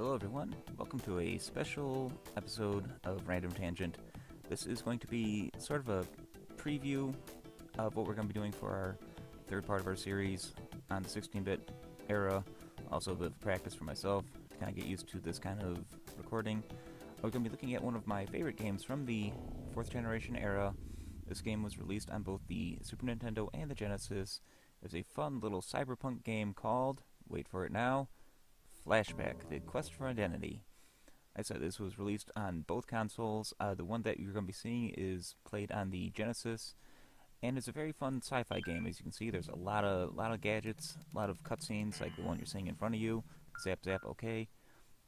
Hello everyone, welcome to a special episode of Random Tangent. This is going to be sort of a preview of what we're going to be doing for our third part of our series on the 16-bit era. Also a bit of practice for myself to kind of get used to this kind of recording. We're going to be looking at one of my favorite games from the 4th generation era. This game was released on both the Super Nintendo and the Genesis. It's a fun little cyberpunk game called, wait for it now, Flashback, The Quest for Identity. I said this was released on both consoles. The one that you're going to be seeing is played on the Genesis, and it's a very fun sci-fi game. As you can see, there's a lot of gadgets, a lot of cutscenes, like the one you're seeing in front of you. Zap, zap, okay.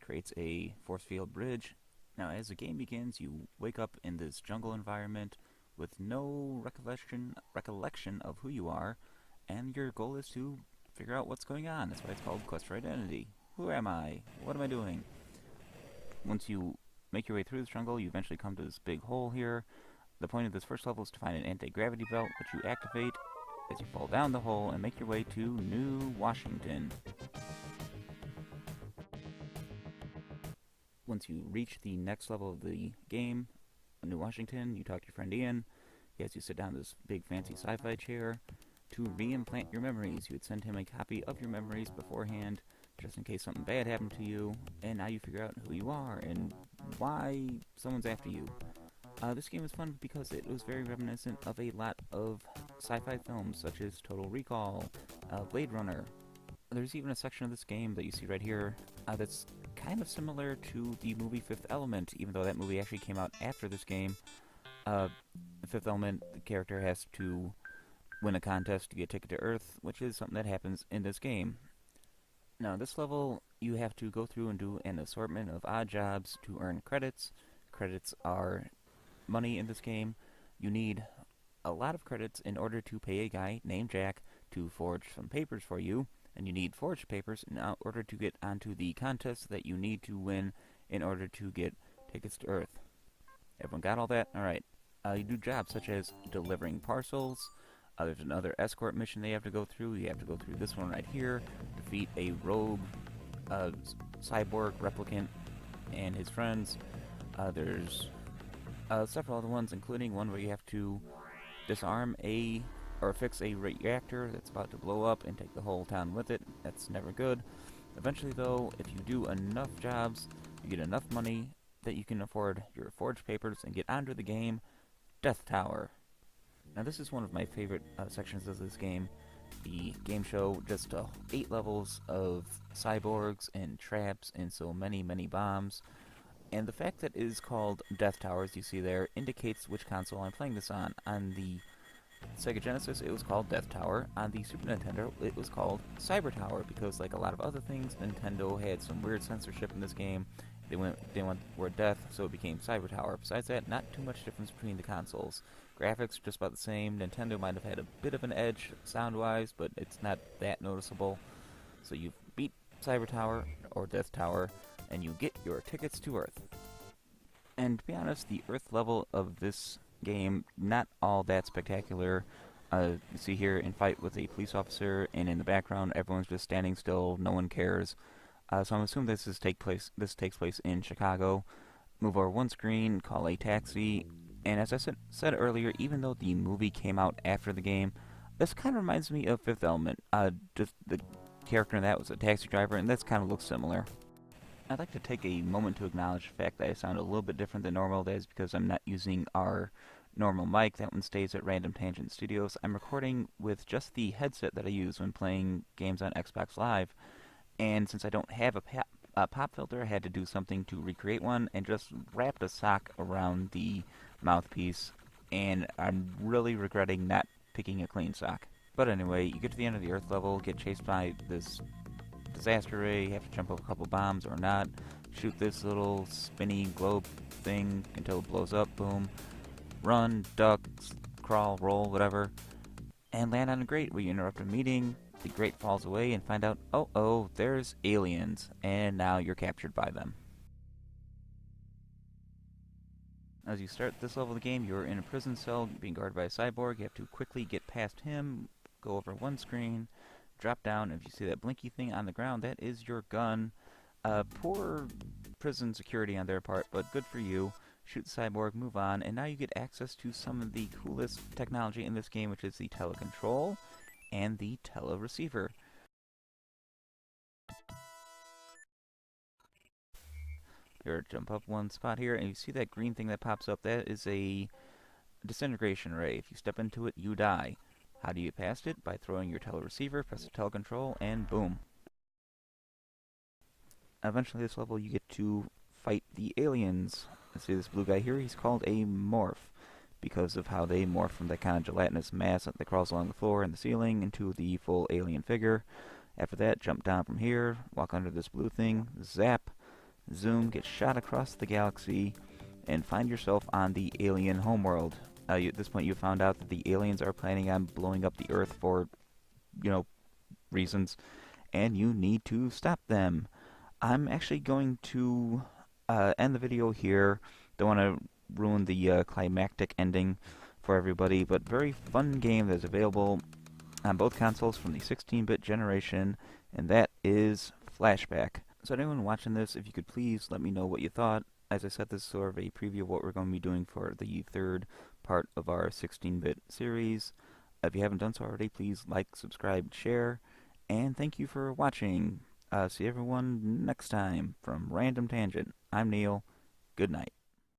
Creates a force field bridge. Now, as the game begins, you wake up in this jungle environment with no recollection of who you are, and your goal is to figure out what's going on. That's why it's called Quest for Identity. Who am I? What am I doing? Once you make your way through this jungle, you eventually come to this big hole here. The point of this first level is to find an anti-gravity belt, which you activate as you fall down the hole and make your way to New Washington. Once you reach the next level of the game, New Washington, you talk to your friend Ian. He has you sit down in this big fancy sci-fi chair to re-implant your memories. You would send him a copy of your memories beforehand, just in case something bad happened to you, and now you figure out who you are and why someone's after you. This game was fun because it was very reminiscent of a lot of sci-fi films, such as Total Recall, Blade Runner. There's even a section of this game that you see right here that's kind of similar to the movie Fifth Element, even though that movie actually came out after this game. The Fifth Element, the character has to win a contest to get a ticket to Earth, which is something that happens in this game. Now, this level, you have to go through and do an assortment of odd jobs to earn credits. Credits are money in this game. You need a lot of credits in order to pay a guy named Jack to forge some papers for you, and you need forged papers in order to get onto the contest that you need to win in order to get tickets to Earth. Everyone got all that? Alright. You do jobs such as delivering parcels. There's another escort mission they have to go through. You have to go through this one right here. Defeat a rogue cyborg replicant and his friends. There's several other ones, including one where you have to disarm or fix a reactor that's about to blow up and take the whole town with it. That's never good. Eventually, though, if you do enough jobs, you get enough money that you can afford your forged papers and get onto the game, Death Tower. Now, this is one of my favorite sections of this game. The game show just 8 levels of cyborgs and traps and so many bombs. And the fact that it is called Death Tower, as you see there, indicates which console I'm playing this on. On the Sega Genesis, it was called Death Tower. On the Super Nintendo, it was called Cyber Tower, because like a lot of other things, Nintendo had some weird censorship in this game. They didn't want the word death, so it became Cyber Tower. Besides that, not too much difference between the consoles. Graphics just about the same. Nintendo might have had a bit of an edge sound-wise, but it's not that noticeable. So you beat Cyber Tower, or Death Tower, and you get your tickets to Earth. And to be honest, the Earth level of this game, not all that spectacular. You see here in fight with a police officer, and in the background, everyone's just standing still. No one cares. So I'm assuming this takes place in Chicago. Move over one screen, call a taxi, and as I said earlier, even though the movie came out after the game, this kind of reminds me of Fifth Element. Just the character in that was a taxi driver, and this kind of looks similar. I'd like to take a moment to acknowledge the fact that I sound a little bit different than normal. That is because I'm not using our normal mic. That one stays at Random Tangent Studios. I'm recording with just the headset that I use when playing games on Xbox Live. And since I don't have a pop filter, I had to do something to recreate one and just wrapped a sock around the mouthpiece. And I'm really regretting not picking a clean sock. But anyway, you get to the end of the Earth level, get chased by this disaster ray, you have to jump over a couple bombs or not, shoot this little spinny globe thing until it blows up, boom, run, duck, crawl, roll, whatever, and land on a grate where you interrupt a meeting. The grate falls away and find out, oh, there's aliens, and now you're captured by them. As you start this level of the game, you're in a prison cell being guarded by a cyborg. You have to quickly get past him, go over one screen, drop down. If you see that blinky thing on the ground, that is your gun. Poor prison security on their part, but good for you. Shoot the cyborg, move on, and now you get access to some of the coolest technology in this game, which is the telecontrol and the teleceiver. Here, jump up one spot here, and you see that green thing that pops up? That is a disintegration ray. If you step into it, you die. How do you get past it? By throwing your teleceiver, press the telecontrol, and boom. Eventually, this level, you get to fight the aliens. See this blue guy here? He's called a morph because of how they morph from that kind of gelatinous mass that crawls along the floor and the ceiling into the full alien figure. After that, jump down from here, walk under this blue thing, zap, zoom, get shot across the galaxy, and find yourself on the alien homeworld. At this point, you found out that the aliens are planning on blowing up the Earth for, reasons, and you need to stop them. I'm actually going to end the video here. Don't want to ruin the climactic ending for everybody, but very fun game that's available on both consoles from the 16-bit generation, and that is Flashback. So anyone watching this, if you could please let me know what you thought. As I said, this is sort of a preview of what we're going to be doing for the third part of our 16-bit series. If you haven't done so already, please like, subscribe, share, and thank you for watching. See everyone next time from Random Tangent. I'm Neil. Good night.